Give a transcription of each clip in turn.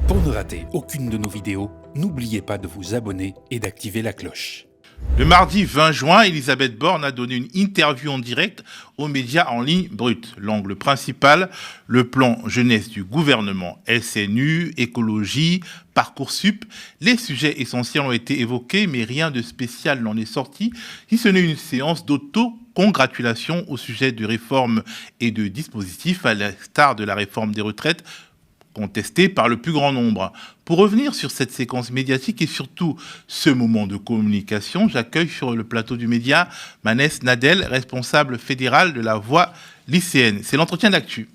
Pour ne rater aucune de nos vidéos, n'oubliez pas de vous abonner et d'activer la cloche. Le mardi 20 juin, Elisabeth Borne a donné une interview en direct aux médias en ligne brut. L'angle principal, le plan jeunesse du gouvernement, SNU, écologie, Parcoursup. Les sujets essentiels ont été évoqués, mais rien de spécial n'en est sorti, si ce n'est une séance d'auto-congratulation au sujet de réformes et de dispositifs, à l'instar de la réforme des retraites, contesté par le plus grand nombre. Pour revenir sur cette séquence médiatique et surtout ce moment de communication, j'accueille sur le plateau du média Manès Nadel, responsable fédéral de la Voix lycéenne. C'est l'entretien d'actu.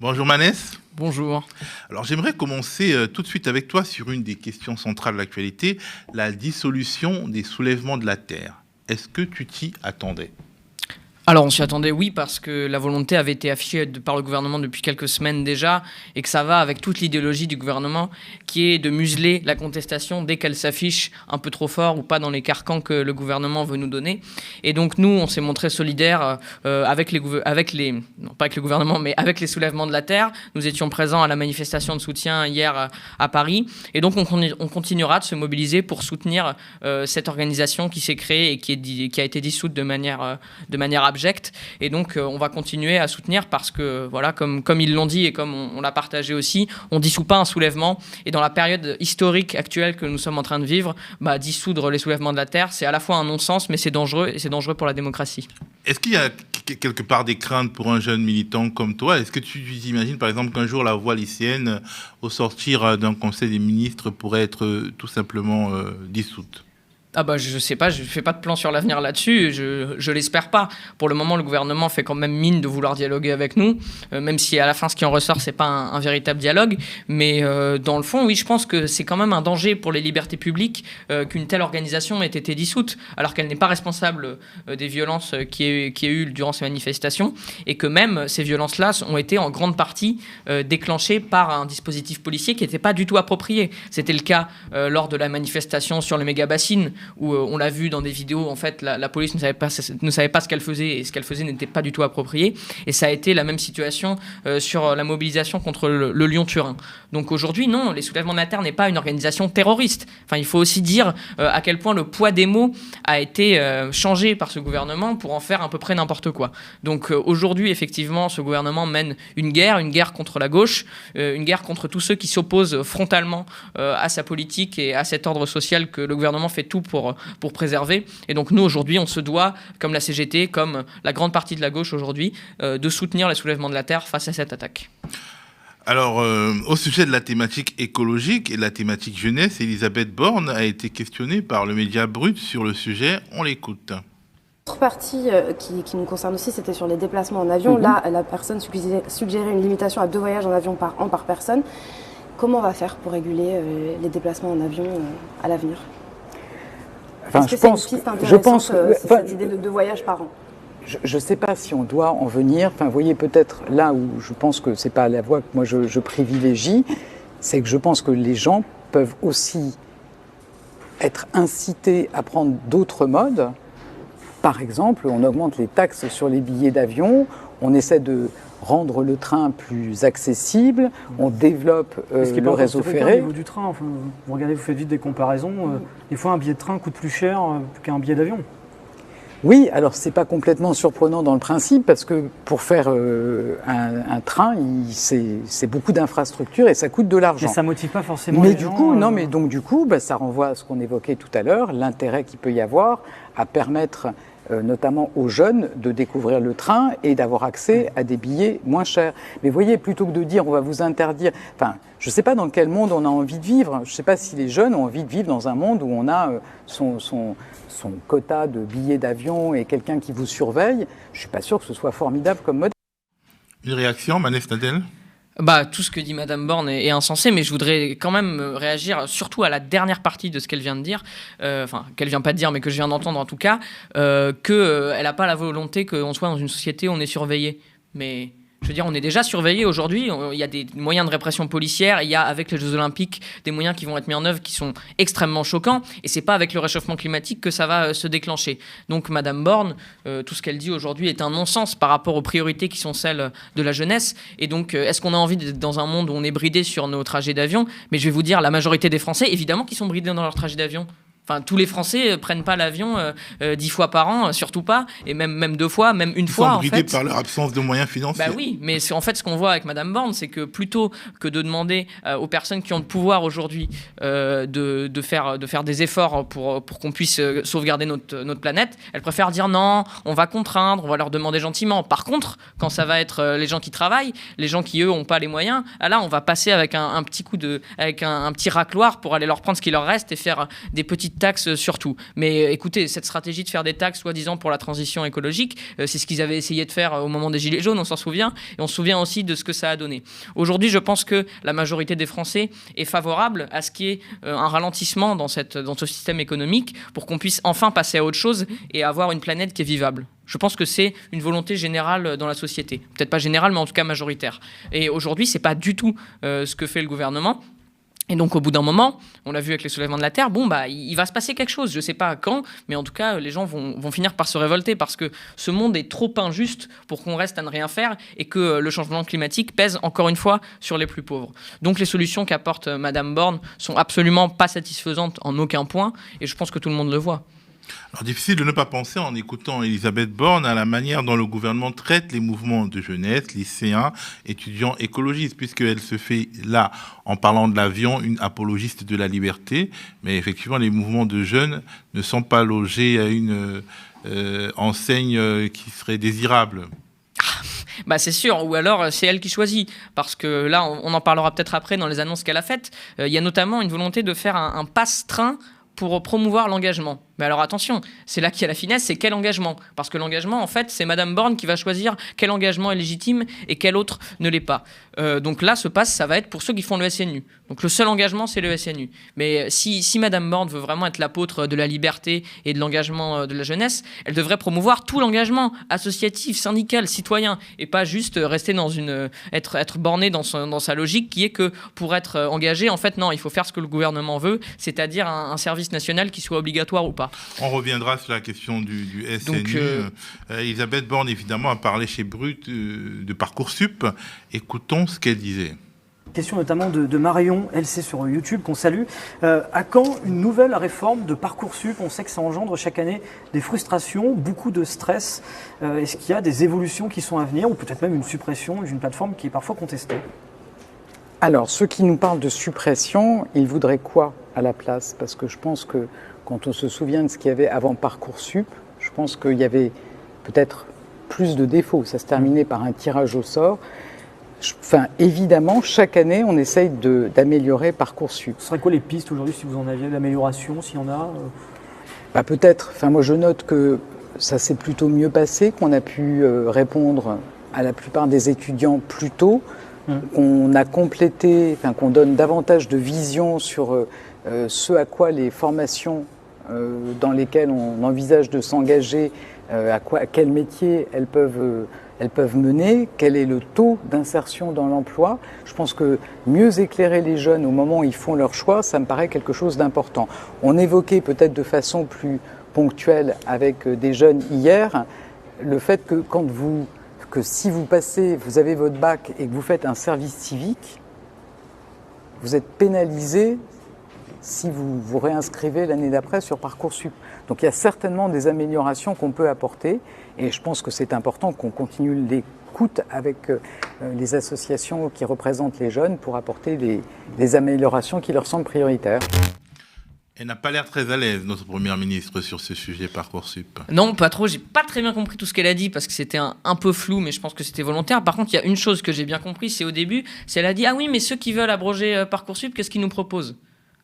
Bonjour Manès. Bonjour. Alors j'aimerais commencer tout de suite avec toi sur une des questions centrales de l'actualité, la dissolution des soulèvements de la Terre. Est-ce que tu t'y attendais ? Alors on s'y attendait, oui, parce que la volonté avait été affichée par le gouvernement depuis quelques semaines déjà, et que ça va avec toute l'idéologie du gouvernement, qui est de museler la contestation dès qu'elle s'affiche un peu trop fort ou pas dans les carcans que le gouvernement veut nous donner. Et donc nous, on s'est montré solidaires avec les soulèvements de la Terre. Nous étions présents à la manifestation de soutien hier à Paris, et donc on continuera de se mobiliser pour soutenir cette organisation qui s'est créée et qui a été dissoute de manière abjecte. Et donc on va continuer à soutenir parce que voilà, comme ils l'ont dit et comme on l'a partagé aussi, on dissout pas un soulèvement, et dans la période historique actuelle que nous sommes en train de vivre, dissoudre les soulèvements de la Terre, c'est à la fois un non-sens, mais c'est dangereux, et c'est dangereux pour la démocratie. Est-ce qu'il y a quelque part des craintes pour un jeune militant comme toi ? Est-ce que tu imagines par exemple qu'un jour la Voix lycéenne, au sortir d'un conseil des ministres, pourrait être tout simplement dissoute ? Je sais pas, je fais pas de plan sur l'avenir là-dessus, je l'espère pas. Pour le moment, le gouvernement fait quand même mine de vouloir dialoguer avec nous, même si à la fin, ce qui en ressort, c'est pas un véritable dialogue. Mais dans le fond, oui, je pense que c'est quand même un danger pour les libertés publiques qu'une telle organisation ait été dissoute, alors qu'elle n'est pas responsable des violences qui a eu durant ces manifestations, et que même ces violences-là ont été en grande partie déclenchées par un dispositif policier qui n'était pas du tout approprié. C'était le cas lors de la manifestation sur le méga-bassine, où on l'a vu dans des vidéos, en fait, la police ne savait pas ce qu'elle faisait, et ce qu'elle faisait n'était pas du tout approprié. Et ça a été la même situation sur la mobilisation contre le Lyon-Turin. Donc aujourd'hui, non, les soulèvements de la Terre n'est pas une organisation terroriste. Enfin, il faut aussi dire à quel point le poids des mots a été changé par ce gouvernement pour en faire à peu près n'importe quoi. Donc aujourd'hui, effectivement, ce gouvernement mène une guerre contre la gauche, une guerre contre tous ceux qui s'opposent frontalement à sa politique et à cet ordre social que le gouvernement fait tout pour préserver. Et donc nous, aujourd'hui, on se doit, comme la CGT, comme la grande partie de la gauche aujourd'hui, de soutenir les soulèvements de la Terre face à cette attaque. Alors, au sujet de la thématique écologique et de la thématique jeunesse, Elisabeth Borne a été questionnée par le média brut sur le sujet. On l'écoute. L'autre partie qui nous concerne aussi, c'était sur les déplacements en avion. Là, la personne suggérait une limitation à 2 voyages en avion par an par personne. Comment on va faire pour réguler les déplacements en avion à l'avenir ? Enfin, Est-ce que c'est une piste intéressante, cette idée de 2 voyages par an ? Je ne sais pas si on doit en venir. Enfin, vous voyez, peut-être là où je pense que ce n'est pas la voie que moi je privilégie, c'est que je pense que les gens peuvent aussi être incités à prendre d'autres modes. Par exemple, on augmente les taxes sur les billets d'avion, on essaie de rendre le train plus accessible, on développe le réseau ferré. Au niveau du train, enfin, vous regardez, vous faites vite des comparaisons. Des fois, un billet de train coûte plus cher qu'un billet d'avion. Oui, alors c'est pas complètement surprenant dans le principe, parce que pour faire un train, c'est beaucoup d'infrastructures et ça coûte de l'argent. Mais ça motive pas forcément mais les du gens. coup, non, mais donc du coup, ça renvoie à ce qu'on évoquait tout à l'heure, l'intérêt qu'il peut y avoir à permettre notamment aux jeunes de découvrir le train et d'avoir accès à des billets moins chers. Mais voyez, plutôt que de dire on va vous interdire, enfin, je ne sais pas dans quel monde on a envie de vivre, je ne sais pas si les jeunes ont envie de vivre dans un monde où on a son quota de billets d'avion et quelqu'un qui vous surveille. Je ne suis pas sûr que ce soit formidable comme mode. Une réaction, Manès Nadel ? Tout ce que dit Madame Borne est insensé, mais je voudrais quand même réagir surtout à la dernière partie de ce qu'elle vient de dire, qu'elle vient pas de dire, mais que je viens d'entendre en tout cas, qu'elle n'a pas la volonté qu'on soit dans une société où on est surveillé. Mais Je veux dire, on est déjà surveillé aujourd'hui. Il y a des moyens de répression policière. Il y a, avec les Jeux Olympiques, des moyens qui vont être mis en œuvre qui sont extrêmement choquants. Et c'est pas avec le réchauffement climatique que ça va se déclencher. Donc, Madame Borne, tout ce qu'elle dit aujourd'hui est un non-sens par rapport aux priorités qui sont celles de la jeunesse. Et donc, est-ce qu'on a envie d'être dans un monde où on est bridé sur nos trajets d'avion? Mais je vais vous dire, la majorité des Français, évidemment, qui sont bridés dans leurs trajets d'avion. Enfin, tous les Français prennent pas l'avion 10 fois par an, surtout pas, et même 2 fois, même une fois. Ils sont bridés par leur absence de moyens financiers. Bah oui, mais en fait, ce qu'on voit avec Madame Borne, c'est que plutôt que de demander aux personnes qui ont le pouvoir aujourd'hui de faire des efforts pour qu'on puisse sauvegarder notre planète, elle préfère dire non, on va contraindre, on va leur demander gentiment. Par contre, quand ça va être les gens qui travaillent, les gens qui, eux, n'ont pas les moyens, là, on va passer avec un petit coup avec un petit racloir pour aller leur prendre ce qui leur reste et faire des petites taxes surtout. Mais écoutez, cette stratégie de faire des taxes soi-disant pour la transition écologique, c'est ce qu'ils avaient essayé de faire au moment des Gilets jaunes, on s'en souvient, et on se souvient aussi de ce que ça a donné. Aujourd'hui, je pense que la majorité des Français est favorable à ce qu'il y ait un ralentissement dans ce système économique pour qu'on puisse enfin passer à autre chose et avoir une planète qui est vivable. Je pense que c'est une volonté générale dans la société. Peut-être pas générale, mais en tout cas majoritaire. Et aujourd'hui, c'est pas du tout ce que fait le gouvernement. Et donc, au bout d'un moment, on l'a vu avec les soulèvements de la Terre, il va se passer quelque chose. Je ne sais pas quand, mais en tout cas, les gens vont finir par se révolter parce que ce monde est trop injuste pour qu'on reste à ne rien faire et que le changement climatique pèse encore une fois sur les plus pauvres. Donc, les solutions qu'apporte Madame Borne sont absolument pas satisfaisantes en aucun point et je pense que tout le monde le voit. Alors, difficile de ne pas penser, en écoutant Elisabeth Borne, à la manière dont le gouvernement traite les mouvements de jeunesse, lycéens, étudiants, écologistes, puisqu'elle se fait là, en parlant de l'avion, une apologiste de la liberté. Mais effectivement, les mouvements de jeunes ne sont pas logés à une enseigne qui serait désirable. C'est sûr, ou alors c'est elle qui choisit, parce que là, on en parlera peut-être après dans les annonces qu'elle a faites. Il y a notamment une volonté de faire un passe-train pour promouvoir l'engagement. Mais alors attention, c'est là qu'il y a la finesse, c'est quel engagement? Parce que l'engagement, en fait, c'est Madame Borne qui va choisir quel engagement est légitime et quel autre ne l'est pas. Donc là, ce passe, ça va être pour ceux qui font le SNU. Donc le seul engagement, c'est le SNU. Mais si Madame Borne veut vraiment être l'apôtre de la liberté et de l'engagement de la jeunesse, elle devrait promouvoir tout l'engagement associatif, syndical, citoyen, et pas juste rester dans être borné dans sa logique qui est que pour être engagé, en fait, non, il faut faire ce que le gouvernement veut, c'est-à-dire un service national qui soit obligatoire ou pas. On reviendra sur la question du SNU. Donc, Elisabeth Borne, évidemment, a parlé chez Brut de Parcoursup. Écoutons ce qu'elle disait. Question notamment de Marion, LC sur YouTube, qu'on salue. À quand une nouvelle réforme de Parcoursup? On sait que ça engendre chaque année des frustrations, beaucoup de stress. Est-ce qu'il y a des évolutions qui sont à venir, ou peut-être même une suppression d'une plateforme qui est parfois contestée? Alors, ceux qui nous parlent de suppression, ils voudraient quoi à la place? Parce que je pense que quand on se souvient de ce qu'il y avait avant Parcoursup, je pense qu'il y avait peut-être plus de défauts. Ça se terminait par un tirage au sort. Évidemment, chaque année, on essaye d'améliorer Parcoursup. Ce serait quoi les pistes aujourd'hui, si vous en aviez, d'amélioration, s'il y en a Peut-être. Moi, je note que ça s'est plutôt mieux passé, qu'on a pu répondre à la plupart des étudiants plus tôt, qu'on a complété, qu'on donne davantage de vision sur ce à quoi les formations dans lesquelles on envisage de s'engager, à quel métier elles peuvent mener, quel est le taux d'insertion dans l'emploi. Je pense que mieux éclairer les jeunes au moment où ils font leur choix, ça me paraît quelque chose d'important. On évoquait peut-être de façon plus ponctuelle avec des jeunes hier, le fait que si vous avez votre bac et que vous faites un service civique, vous êtes pénalisé si vous vous réinscrivez l'année d'après sur Parcoursup. Donc il y a certainement des améliorations qu'on peut apporter et je pense que c'est important qu'on continue l'écoute avec les associations qui représentent les jeunes pour apporter des améliorations qui leur semblent prioritaires. Elle n'a pas l'air très à l'aise, notre première ministre, sur ce sujet Parcoursup. Non, pas trop. J'ai pas très bien compris tout ce qu'elle a dit parce que c'était un peu flou, mais je pense que c'était volontaire. Par contre, il y a une chose que j'ai bien compris, c'est au début, c'est elle a dit « Ah oui, mais ceux qui veulent abroger Parcoursup, qu'est-ce qu'ils nous proposent ?»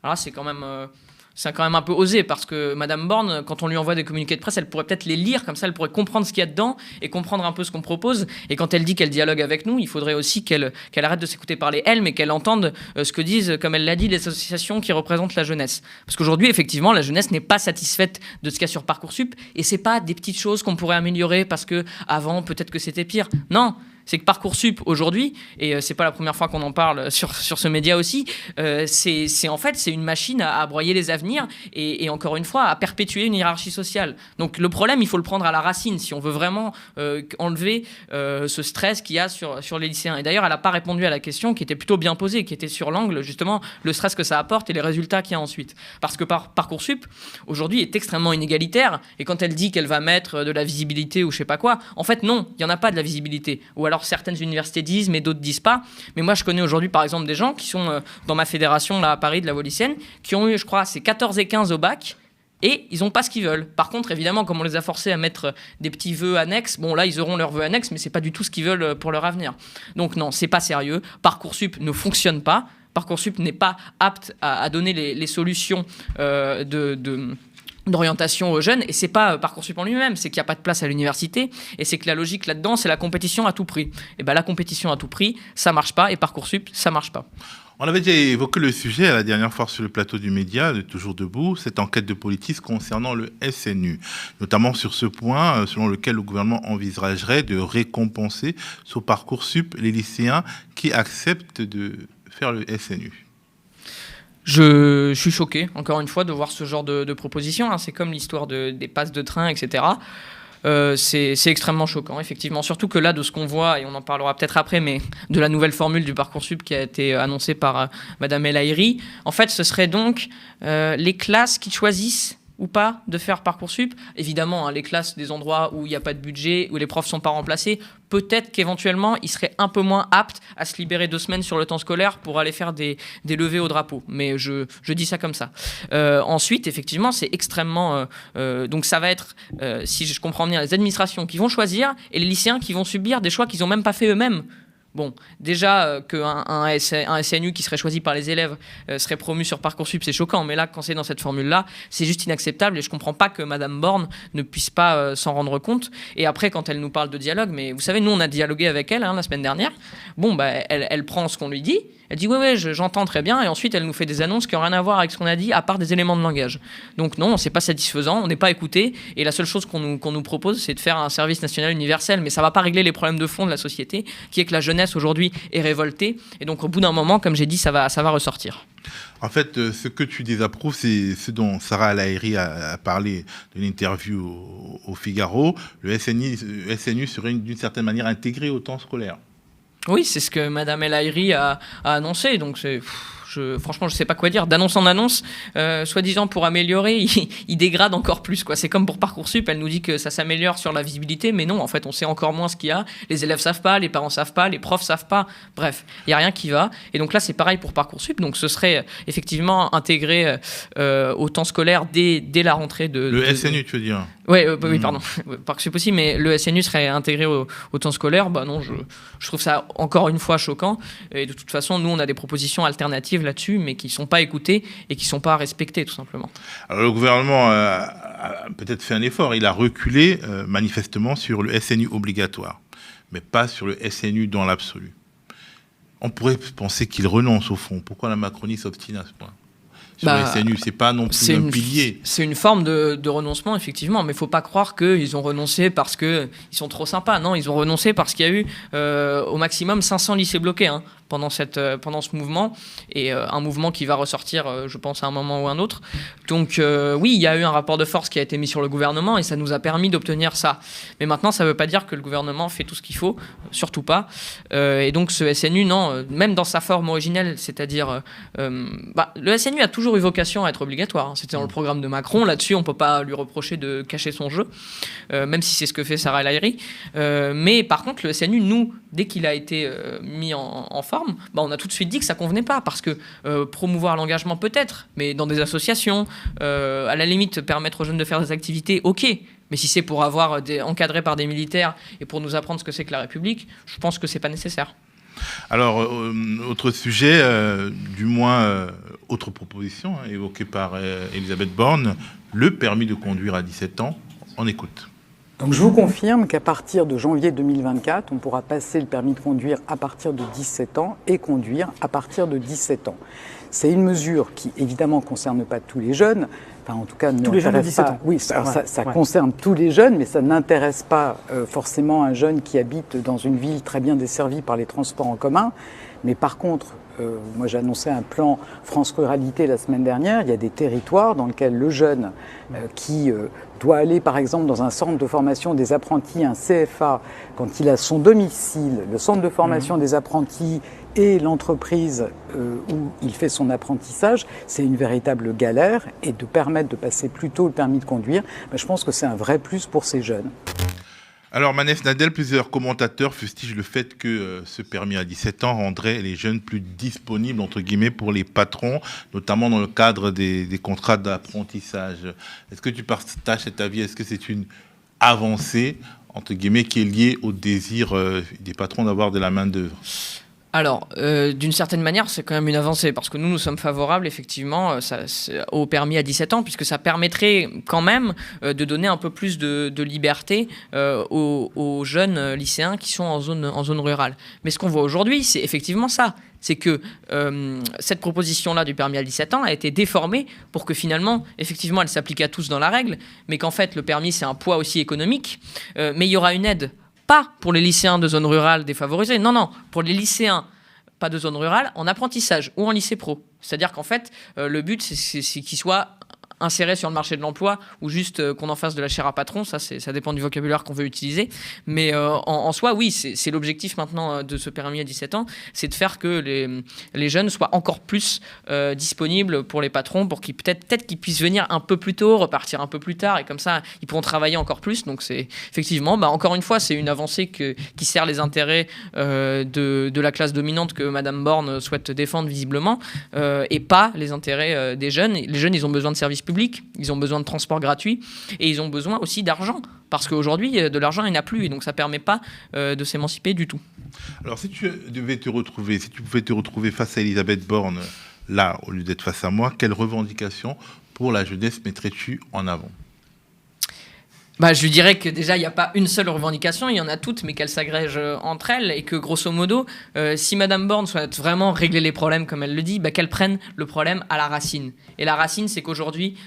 Alors là, c'est quand même un peu osé parce que Madame Borne, quand on lui envoie des communiqués de presse, elle pourrait peut-être les lire, comme ça elle pourrait comprendre ce qu'il y a dedans et comprendre un peu ce qu'on propose. Et quand elle dit qu'elle dialogue avec nous, il faudrait aussi qu'elle arrête de s'écouter parler elle, mais qu'elle entende ce que disent, comme elle l'a dit, les associations qui représentent la jeunesse. Parce qu'aujourd'hui, effectivement, la jeunesse n'est pas satisfaite de ce qu'il y a sur Parcoursup et c'est pas des petites choses qu'on pourrait améliorer parce que avant peut-être que c'était pire. Non. c'est que Parcoursup aujourd'hui, et c'est pas la première fois qu'on en parle sur ce média aussi, c'est en fait c'est une machine à broyer les avenirs et encore une fois à perpétuer une hiérarchie sociale. Donc le problème, il faut le prendre à la racine si on veut vraiment enlever ce stress qu'il y a sur les lycéens. Et d'ailleurs, elle n'a pas répondu à la question qui était plutôt bien posée, qui était sur l'angle justement le stress que ça apporte et les résultats qu'il y a ensuite. Parce que Parcoursup aujourd'hui est extrêmement inégalitaire et quand elle dit qu'elle va mettre de la visibilité ou je sais pas quoi, en fait non, il y en a pas de la visibilité. Ou alors certaines universités disent, mais d'autres disent pas. Mais moi, je connais aujourd'hui, par exemple, des gens qui sont dans ma fédération là à Paris de la voie lycéenne, qui ont eu, je crois, c'est 14 et 15 au bac. Et ils n'ont pas ce qu'ils veulent. Par contre, évidemment, comme on les a forcés à mettre des petits vœux annexes, bon là, ils auront leurs vœux annexes, mais c'est pas du tout ce qu'ils veulent pour leur avenir. Donc non, c'est pas sérieux. Parcoursup ne fonctionne pas. Parcoursup n'est pas apte à donner les solutions d'orientation aux jeunes, et c'est pas Parcoursup en lui-même, c'est qu'il n'y a pas de place à l'université, et c'est que la logique là-dedans, c'est la compétition à tout prix. Et ben la compétition à tout prix, ça marche pas, et Parcoursup, ça marche pas. On avait déjà évoqué le sujet la dernière fois sur le plateau du média, de Toujours Debout, cette enquête de Politis concernant le SNU, notamment sur ce point selon lequel le gouvernement envisagerait de récompenser sur Parcoursup les lycéens qui acceptent de faire le SNU. Je suis choqué, encore une fois, de voir ce genre de proposition. Hein. C'est comme l'histoire des passes de train, etc. C'est extrêmement choquant, effectivement. Surtout que là, de ce qu'on voit, et on en parlera peut-être après, mais de la nouvelle formule du Parcoursup qui a été annoncée par Madame El Haïry, en fait, ce serait donc les classes qui choisissent ou pas de faire Parcoursup. Évidemment, hein, les classes des endroits où il n'y a pas de budget, où les profs ne sont pas remplacés, peut-être qu'éventuellement, ils seraient un peu moins aptes à se libérer 2 semaines sur le temps scolaire pour aller faire des levées au drapeau. Mais je dis ça comme ça. Ensuite, effectivement, c'est extrêmement... donc ça va être, si je comprends bien, les administrations qui vont choisir et les lycéens qui vont subir des choix qu'ils n'ont même pas fait eux-mêmes. Bon, déjà qu'un SNU qui serait choisi par les élèves serait promu sur Parcoursup, c'est choquant. Mais là, quand c'est dans cette formule-là, c'est juste inacceptable. Et je ne comprends pas que Madame Borne ne puisse pas s'en rendre compte. Et après, quand elle nous parle de dialogue, mais vous savez, nous, on a dialogué avec elle la semaine dernière. Bon, bah, elle prend ce qu'on lui dit. Elle dit ouais, j'entends très bien, et ensuite elle nous fait des annonces qui n'ont rien à voir avec ce qu'on a dit, à part des éléments de langage. Donc non, c'est pas satisfaisant, on n'est pas écouté, et la seule chose qu'on nous propose, c'est de faire un service national universel, mais ça va pas régler les problèmes de fond de la société, qui est que la jeunesse aujourd'hui est révoltée, et donc au bout d'un moment, comme j'ai dit, ça va ressortir. En fait, ce que tu désapprouves, c'est ce dont Sarah El Haïry a parlé de l'interview au Figaro. Le SNU serait d'une certaine manière intégré au temps scolaire. Oui, c'est ce que Madame El Haïry a annoncé, donc franchement, je ne sais pas quoi dire. D'annonce en annonce, soi-disant pour améliorer, il dégrade encore plus, quoi. C'est comme pour Parcoursup, elle nous dit que ça s'améliore sur la visibilité, mais non, en fait, on sait encore moins ce qu'il y a. Les élèves savent pas, les parents savent pas, les profs savent pas. Bref, il y a rien qui va. Et donc là, c'est pareil pour Parcoursup. Donc ce serait effectivement intégré au temps scolaire dès la rentrée de... Le SNU, tu veux dire? Oui, pardon. Parcoursup aussi, mais le SNU serait intégré au temps scolaire. Bah non, je trouve ça encore une fois choquant. Et de toute façon, nous, on a des propositions alternatives là-dessus, mais qui ne sont pas écoutées et qui ne sont pas respectées, tout simplement. Alors, le gouvernement a peut-être fait un effort. Il a reculé manifestement sur le SNU obligatoire, mais pas sur le SNU dans l'absolu. On pourrait penser qu'il renonce au fond. Pourquoi la Macronie s'obstine à ce point? Sur le SNU, c'est pas non plus un pilier. C'est une forme de renoncement, effectivement, mais il ne faut pas croire qu'ils ont renoncé parce qu'ils sont trop sympas. Non, ils ont renoncé parce qu'il y a eu au maximum 500 lycées bloqués pendant ce mouvement, et un mouvement qui va ressortir, je pense, à un moment ou un autre. Donc oui, il y a eu un rapport de force qui a été mis sur le gouvernement, et ça nous a permis d'obtenir ça. Mais maintenant, ça ne veut pas dire que le gouvernement fait tout ce qu'il faut, surtout pas. Et donc ce SNU, non, même dans sa forme originelle, c'est-à-dire... le SNU a toujours eu vocation à être obligatoire. C'était dans le programme de Macron. Là-dessus, on ne peut pas lui reprocher de cacher son jeu, même si c'est ce que fait Sarah El Haïry. Mais par contre, le SNU, nous, dès qu'il a été mis en forme, on a tout de suite dit que ça convenait pas, parce que promouvoir l'engagement peut-être, mais dans des associations, à la limite permettre aux jeunes de faire des activités, ok, mais si c'est pour avoir encadré par des militaires et pour nous apprendre ce que c'est que la République, je pense que c'est pas nécessaire. Alors, autre sujet, du moins autre proposition évoquée par Elisabeth Borne, le permis de conduire à 17 ans. On écoute. Donc je vous confirme qu'à partir de janvier 2024, on pourra passer le permis de conduire à partir de 17 ans et conduire à partir de 17 ans. C'est une mesure qui, évidemment, ne concerne pas tous les jeunes. Enfin, en tout cas, tous les jeunes de 17 ans. Oui, ça concerne tous les jeunes, mais ça n'intéresse pas forcément un jeune qui habite dans une ville très bien desservie par les transports en commun. Mais par contre, moi j'ai annoncé un plan France Ruralité la semaine dernière. Il y a des territoires dans lesquels le jeune qui doit aller par exemple dans un centre de formation des apprentis, un CFA, quand il a son domicile, le centre de formation des apprentis et l'entreprise où il fait son apprentissage, c'est une véritable galère. Et de permettre de passer plus tôt le permis de conduire, je pense que c'est un vrai plus pour ces jeunes. Alors Manès Nadel, plusieurs commentateurs fustigent le fait que ce permis à 17 ans rendrait les jeunes plus disponibles, entre guillemets, pour les patrons, notamment dans le cadre des contrats d'apprentissage. Est-ce que tu partages cet avis? Est-ce que c'est une avancée, entre guillemets, qui est liée au désir des patrons d'avoir de la main-d'œuvre? Alors, d'une certaine manière, c'est quand même une avancée, parce que nous sommes favorables, effectivement, au permis à 17 ans, puisque ça permettrait quand même de donner un peu plus de liberté aux jeunes lycéens qui sont en zone rurale. Mais ce qu'on voit aujourd'hui, c'est effectivement ça. C'est que cette proposition-là du permis à 17 ans a été déformée pour que finalement, effectivement, elle s'applique à tous dans la règle, mais qu'en fait, le permis, c'est un poids aussi économique, mais il y aura une aide. Pas pour les lycéens de zone rurale défavorisés, non, pour les lycéens pas de zone rurale en apprentissage ou en lycée pro. C'est-à-dire qu'en fait, le but, c'est qu'ils soient insérés sur le marché de l'emploi ou juste qu'on en fasse de la chair à patron, ça dépend du vocabulaire qu'on veut utiliser. Mais en soi, oui, c'est l'objectif maintenant de ce permis à 17 ans, c'est de faire que les jeunes soient encore plus disponibles pour les patrons, pour qu'ils peut-être qu'ils puissent venir un peu plus tôt, repartir un peu plus tard, et comme ça, ils pourront travailler encore plus. Donc c'est effectivement, encore une fois, c'est une avancée qui sert les intérêts de la classe dominante que Madame Borne souhaite défendre visiblement, et pas les intérêts des jeunes. Les jeunes, ils ont besoin de services publics, ils ont besoin de transport gratuit et ils ont besoin aussi d'argent parce qu'aujourd'hui de l'argent il n'y en a plus et donc ça ne permet pas de s'émanciper du tout. Alors si tu pouvais te retrouver face à Elisabeth Borne là au lieu d'être face à moi, quelle revendication pour la jeunesse mettrais-tu en avant? Je lui dirais que déjà, il n'y a pas une seule revendication, il y en a toutes, mais qu'elles s'agrègent entre elles, et que grosso modo, si Madame Borne souhaite vraiment régler les problèmes, comme elle le dit, qu'elle prenne le problème à la racine. Et la racine, c'est qu'aujourd'hui,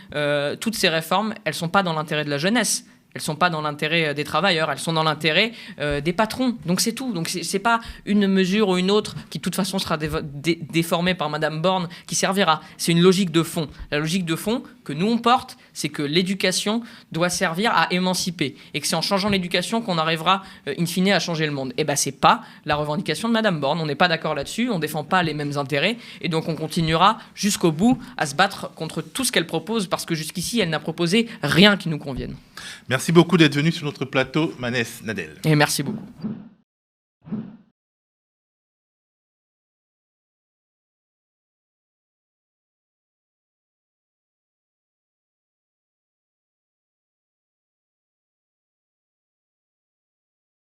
toutes ces réformes, elles ne sont pas dans l'intérêt de la jeunesse. Elles ne sont pas dans l'intérêt des travailleurs, elles sont dans l'intérêt des patrons. Donc c'est tout. Donc c'est pas une mesure ou une autre qui de toute façon sera déformée par Madame Borne qui servira. C'est une logique de fond. La logique de fond que nous on porte, c'est que l'éducation doit servir à émanciper et que c'est en changeant l'éducation qu'on arrivera in fine à changer le monde. Et c'est pas la revendication de Madame Borne. On n'est pas d'accord là-dessus. On défend pas les mêmes intérêts et donc on continuera jusqu'au bout à se battre contre tout ce qu'elle propose parce que jusqu'ici elle n'a proposé rien qui nous convienne. Merci beaucoup d'être venu sur notre plateau, Manès Nadel. Et merci beaucoup.